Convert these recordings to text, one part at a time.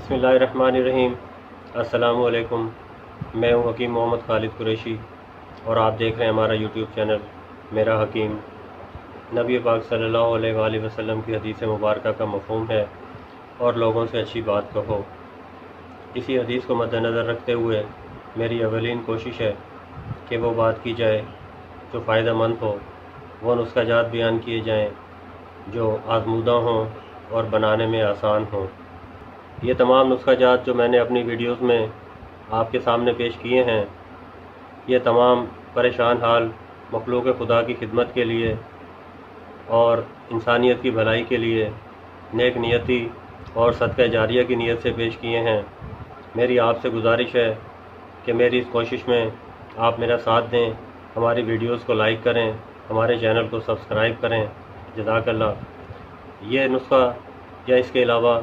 बिस्मिल्लाहिर्रहमानिर्रहीम। अस्सलामु अलैकुम। मैं हूँ हकीम मोहम्मद खालिद कुरैशी और आप देख रहे हैं हमारा यूट्यूब चैनल मेरा हकीम। नबी पाक सल्लल्लाहु अलैहि वसल्लम की हदीस मुबारक का मफ़हूम है और लोगों से अच्छी बात कहो। इसी हदीस को मद्देनज़र रखते हुए मेरी अवलीन कोशिश है कि वो बात की जाए जो फ़ायदेमंद हो, वो नुस्ख़ाजात बयान किए जाएँ जो आज़मूदा हों और बनाने में आसान हों। ये तमाम नुस्ख़ाजात जो मैंने अपनी वीडियोस में आपके सामने पेश किए हैं, ये तमाम परेशान हाल मखलूक़ खुदा की खिदमत के लिए और इंसानियत की भलाई के लिए नेक नियती और सदक़ा जारिया की नीयत से पेश किए हैं। मेरी आपसे गुजारिश है कि मेरी इस कोशिश में आप मेरा साथ दें, हमारी वीडियोस को लाइक करें, हमारे चैनल को सब्सक्राइब करें। जज़ाकल्लाह। ये नुस्ख़ा या इसके अलावा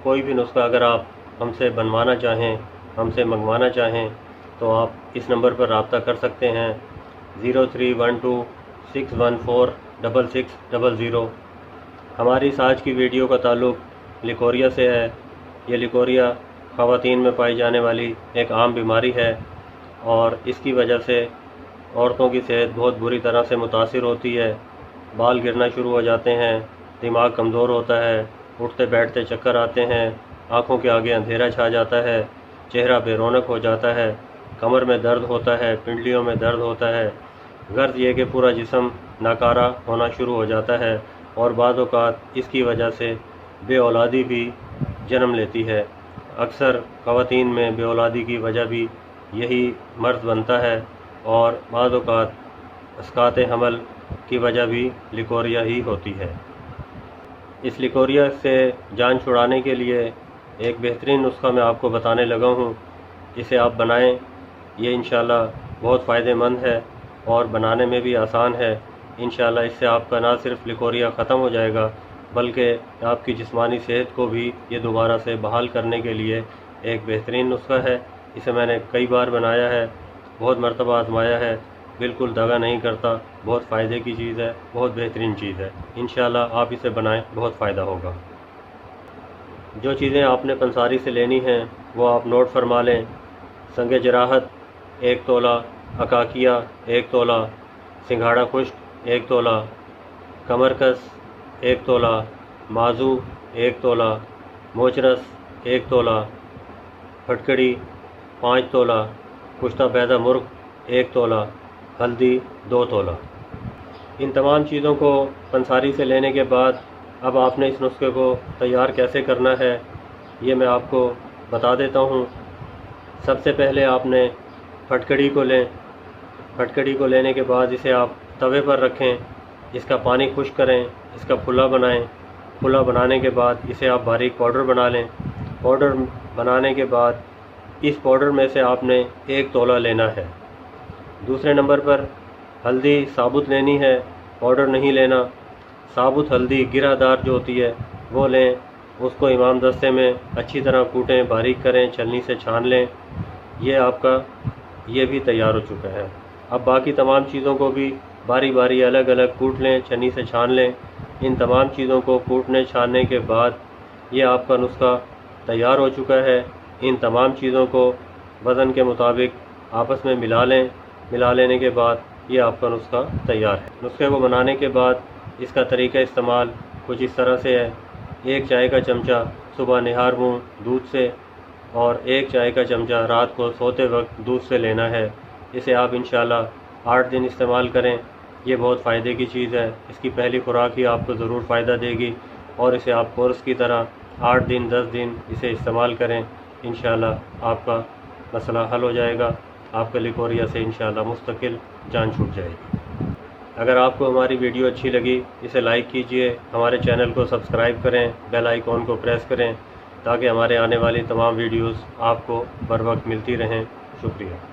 कोई भी नुस्ख़ा अगर आप हमसे बनवाना चाहें, हमसे मंगवाना चाहें, तो आप इस नंबर पर रब्ता कर सकते हैं 0312614600। हमारी इस आज की वीडियो का ताल्लुक़ लिकोरिया से है। ये लिकोरिया ख़वातीन में पाई जाने वाली एक आम बीमारी है और इसकी वजह से औरतों की सेहत बहुत बुरी तरह से मुतासिर होती है। बाल गिरना शुरू हो जाते हैं, दिमाग कमज़ोर होता है, उठते बैठते चक्कर आते हैं, आँखों के आगे अंधेरा छा जाता है, चेहरा बेरौनक हो जाता है, कमर में दर्द होता है, पिंडलियों में दर्द होता है, गर्ज ये कि पूरा जिस्म नाकारा होना शुरू हो जाता है और बाज़ औक़ात इसकी वजह से बेऔलादी भी जन्म लेती है। अक्सर ख़वातीन में बेऔलादी की वजह भी यही मर्ज़ बनता है और बाज़ औक़ात अस्कात हमल की वजह भी लिकोरिया ही होती है। इस लिकोरिया से जान छुड़ाने के लिए एक बेहतरीन नुस्ख़ा मैं आपको बताने लगा हूँ, जिसे आप बनाएं। ये इंशाअल्लाह बहुत फ़ायदेमंद है और बनाने में भी आसान है। इंशाअल्लाह इससे आपका ना सिर्फ लिकोरिया ख़त्म हो जाएगा बल्कि आपकी जिस्मानी सेहत को भी ये दोबारा से बहाल करने के लिए एक बेहतरीन नुस्ख़ा है। इसे मैंने कई बार बनाया है, बहुत मरतबा आज़माया है, बिल्कुल दगा नहीं करता, बहुत फ़ायदे की चीज़ है, बहुत बेहतरीन चीज़ है। इंशाअल्लाह आप इसे बनाएं, बहुत फ़ायदा होगा। जो चीज़ें आपने पंसारी से लेनी हैं वो आप नोट फरमा लें। संगे जराहत 1 तोला, अकाकिया 1 तोला, सिंघाड़ा खुश्क 1 तोला, कमरकस 1 तोला, माजू 1 तोला, मोचरस 1 तोला, फटकड़ी 5 तोला, कुश्ता पैदा मुर्ग 1 तोला, हल्दी 2 तोला। इन तमाम चीज़ों को पंसारी से लेने के बाद अब आपने इस नुस्खे को तैयार कैसे करना है ये मैं आपको बता देता हूँ। सबसे पहले आपने फटकड़ी को लें। फटकड़ी को लेने के बाद इसे आप तवे पर रखें, इसका पानी खुश्क करें, इसका फुला बनाएं। फुला बनाने के बाद इसे आप बारीक पाउडर बना लें। पाउडर बनाने के बाद इस पाउडर में से आपने 1 तोला लेना है। दूसरे नंबर पर हल्दी साबुत लेनी है, पाउडर नहीं लेना। साबुत हल्दी गिरादार जो होती है वो लें, उसको इमाम दस्ते में अच्छी तरह कूटें, बारीक करें, छलनी से छान लें। ये आपका ये भी तैयार हो चुका है। अब बाकी तमाम चीज़ों को भी बारी बारी अलग अलग कूट लें, छन्नी से छान लें। इन तमाम चीज़ों को कूटने छानने के बाद ये आपका नुस्ख़ा तैयार हो चुका है। इन तमाम चीज़ों को वज़न के मुताबिक आपस में मिला लें। मिला लेने के बाद ये आपका नुस्ख़ा तैयार है। नुस्खे को बनाने के बाद इसका तरीक़ा इस्तेमाल कुछ इस तरह से है। 1 चाय का चमचा सुबह निहार मुँह दूध से और 1 चाय का चमचा रात को सोते वक्त दूध से लेना है। इसे आप इंशाअल्लाह 8 दिन इस्तेमाल करें। ये बहुत फ़ायदे की चीज़ है। इसकी पहली खुराक ही आपको ज़रूर फ़ायदा देगी और इसे आप कोर्स की तरह 8 दिन 10 दिन इसे इस्तेमाल करें। इंशाअल्लाह आपका मसला हल हो जाएगा। आपका लिकोरिया से इंशाअल्लाह मुस्तकिल जान छूट जाएगी। अगर आपको हमारी वीडियो अच्छी लगी इसे लाइक कीजिए, हमारे चैनल को सब्सक्राइब करें, बेल आइकॉन को प्रेस करें ताकि हमारे आने वाली तमाम वीडियोस आपको बर वक्त मिलती रहें। शुक्रिया।